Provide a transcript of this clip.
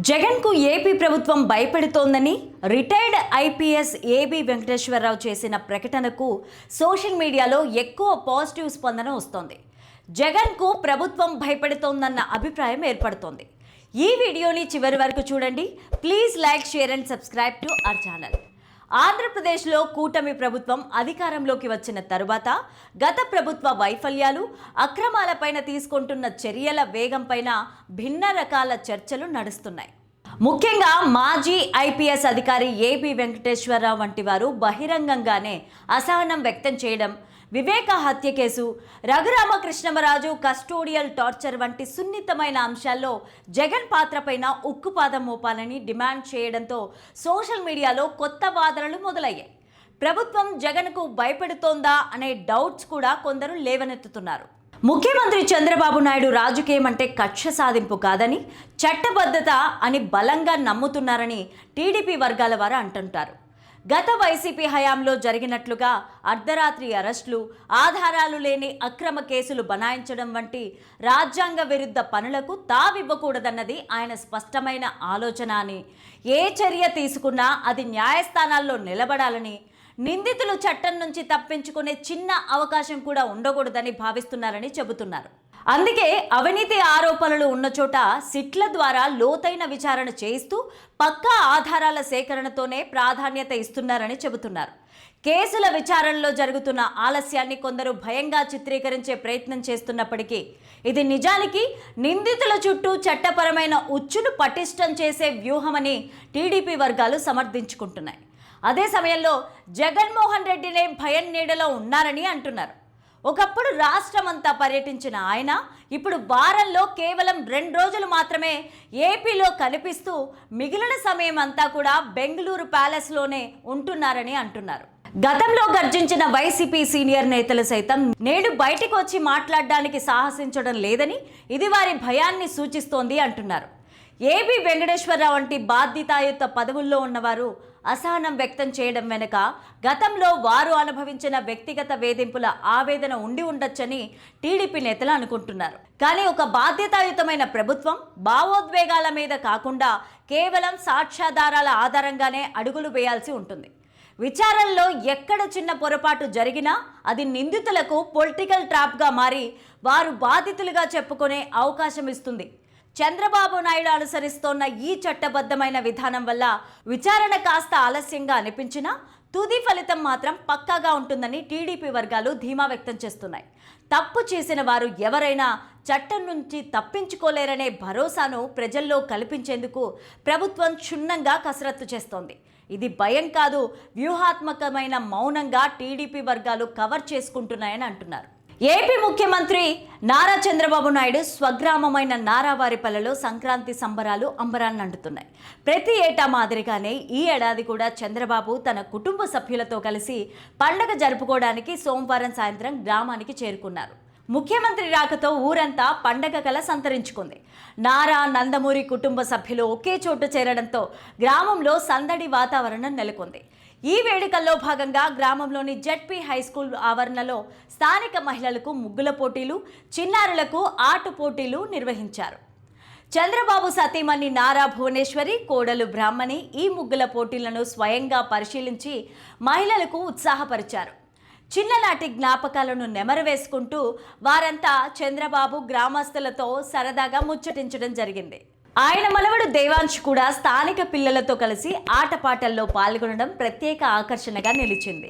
జగన్ కు ఏపీ ప్రభుత్వం భయపెడుతోందని retired IPS AB Venkateswararao చేసిన ప్రకటనకు సోషల్ మీడియాలో ఎక్కువ పాజిటివ్ స్పందన వస్తోంది. జగన్ కు ప్రభుత్వం భయపెడుతోందన్న అభిప్రాయం ఏర్పడుతోంది. ఈ వీడియోని చివరి వరకు చూడండి. Please like, share and subscribe to our channel. ఆంధ్రప్రదేశ్లో కూటమి ప్రభుత్వం అధికారంలోకి వచ్చిన తరువాత గత ప్రభుత్వ వైఫల్యాలు, అక్రమాలపైన తీసుకుంటున్న చర్యల వేగంపైన భిన్న రకాల చర్చలు నడుస్తున్నాయి. ముఖ్యంగా మాజీ ఐపీఎస్ అధికారి ఏబీ వెంకటేశ్వరరావు వంటి వారు బహిరంగంగానే అసహనం వ్యక్తం చేయడం, వివేక హత్య కేసు, రఘురామకృష్ణమరాజు కస్టోడియల్ టార్చర్ వంటి సున్నితమైన అంశాల్లో జగన్ పాత్రపైన ఉక్కుపాదం మోపాలని డిమాండ్ చేయడంతో సోషల్ మీడియాలో కొత్త వాదనలు మొదలయ్యాయి. ప్రభుత్వం జగన్కు భయపెడుతోందా అనే డౌట్స్ కూడా కొందరు లేవనెత్తుతున్నారు. ముఖ్యమంత్రి చంద్రబాబు నాయుడు రాజకీయం అంటే కక్ష సాధింపు కాదని, చట్టబద్ధత అని బలంగా నమ్ముతున్నారని టీడీపీ వర్గాల వారు అంటుంటారు. గత వైసీపీ హయాంలో జరిగినట్లుగా అర్ధరాత్రి అరెస్టులు, ఆధారాలు లేని అక్రమ కేసులు బనాయించడం వంటి రాజ్యాంగ విరుద్ధ పనులకు తావివ్వకూడదన్నది ఆయన స్పష్టమైన ఆలోచన అని, ఏ చర్య తీసుకున్నా అది న్యాయస్థానాల్లో నిలబడాలని, నిందితులు చట్టం నుంచి తప్పించుకునే చిన్న అవకాశం కూడా ఉండకూడదని భావిస్తున్నారని చెబుతున్నారు. అందుకే అవినీతి ఆరోపణలు ఉన్న చోట సిట్ల ద్వారా లోతైన విచారణ చేయిస్తూ పక్కా ఆధారాల సేకరణతోనే ప్రాధాన్యత ఇస్తున్నారని చెబుతున్నారు. కేసుల విచారణలో జరుగుతున్న ఆలస్యాన్ని కొందరు భయంగా చిత్రీకరించే ప్రయత్నం చేస్తున్నప్పటికీ ఇది నిజానికి నిందితుల చుట్టూ చట్టపరమైన ఉచ్చును పటిష్టం చేసే వ్యూహమని టీడీపీ వర్గాలు సమర్థించుకుంటున్నాయి. అదే సమయంలో జగన్మోహన్ రెడ్డినే భయం నీడలో ఉన్నారని అంటున్నారు. ఒకప్పుడు రాష్ట్రమంతా పర్యటించిన ఆయన ఇప్పుడు వారంలో కేవలం 2 రోజులు మాత్రమే ఏపీలో కనిపిస్తూ మిగిలిన సమయం అంతా కూడా బెంగళూరు ప్యాలెస్లోనే ఉంటున్నారని అంటున్నారు. గతంలో గర్జించిన వైసీపీ సీనియర్ నేతలు సైతం నేడు బయటికి వచ్చి మాట్లాడడానికి సాహసించడం లేదని, ఇది వారి భయాన్ని సూచిస్తోంది అంటున్నారు. ఏబీ వెంకటేశ్వరరావు వంటి బాధ్యతాయుత పదవుల్లో ఉన్నవారు అసహనం వ్యక్తం చేయడం వెనుక గతంలో వారు అనుభవించిన వ్యక్తిగత వేధింపుల ఆవేదన ఉండి ఉండొచ్చని టీడీపీ నేతలు అనుకుంటున్నారు. కానీ ఒక బాధ్యతాయుతమైన ప్రభుత్వం భావోద్వేగాల మీద కాకుండా కేవలం సాక్ష్యాధారాల ఆధారంగానే అడుగులు వేయాల్సి ఉంటుంది. విచారణలో ఎక్కడ చిన్న పొరపాటు జరిగినా అది నిందితులకు పొలిటికల్ ట్రాప్గా మారి వారు బాధితులుగా చెప్పుకునే అవకాశం ఇస్తుంది. చంద్రబాబు నాయుడు అనుసరిస్తోన్న ఈ చట్టబద్ధమైన విధానం వల్ల విచారణ కాస్త ఆలస్యంగా అనిపించినా తుది ఫలితం మాత్రం పక్కాగా ఉంటుందని టీడీపీ వర్గాలు ధీమా వ్యక్తం చేస్తున్నాయి. తప్పు చేసిన వారు ఎవరైనా చట్టం నుంచి తప్పించుకోలేరనే భరోసాను ప్రజల్లో కల్పించేందుకు ప్రభుత్వం క్షుణ్ణంగా కసరత్తు చేస్తోంది. ఇది భయం కాదు, వ్యూహాత్మకమైన మౌనంగా టీడీపీ వర్గాలు కవర్ చేసుకుంటున్నాయని అంటున్నారు. ఏపీ ముఖ్యమంత్రి నారా చంద్రబాబు నాయుడు స్వగ్రామమైన నారావారిపల్లెలో సంక్రాంతి సంబరాలు అంబరాన్నంటున్నాయి. ప్రతి ఏటా మాదిరిగానే ఈ ఏడాది కూడా చంద్రబాబు తన కుటుంబ సభ్యులతో కలిసి పండగ జరుపుకోవడానికి సోమవారం సాయంత్రం గ్రామానికి చేరుకున్నారు. ముఖ్యమంత్రి రాకతో ఊరంతా పండగ కల సంతరించుకుంది. నారా, నందమూరి కుటుంబ సభ్యులు ఒకే చోటు చేరడంతో గ్రామంలో సందడి వాతావరణం నెలకొంది. ఈ వేడుకల్లో భాగంగా గ్రామంలోని జెడ్పీ హైస్కూల్ ఆవరణలో స్థానిక మహిళలకు ముగ్గుల పోటీలు, చిన్నారులకు ఆట పోటీలు నిర్వహించారు. చంద్రబాబు సతీమణి నారా భువనేశ్వరి, కోడలు బ్రాహ్మణి ఈ ముగ్గుల పోటీలను స్వయంగా పరిశీలించి మహిళలకు ఉత్సాహపరిచారు. చిన్ననాటి జ్ఞాపకాలను నెమరవేసుకుంటూ వారంతా చంద్రబాబు గ్రామస్తులతో సరదాగా ముచ్చటించడం జరిగింది. ఆయన మనవడు దేవాంశ్ కూడా స్థానిక పిల్లలతో కలిసి ఆటపాటల్లో పాల్గొనడం ప్రత్యేక ఆకర్షణగా నిలిచింది.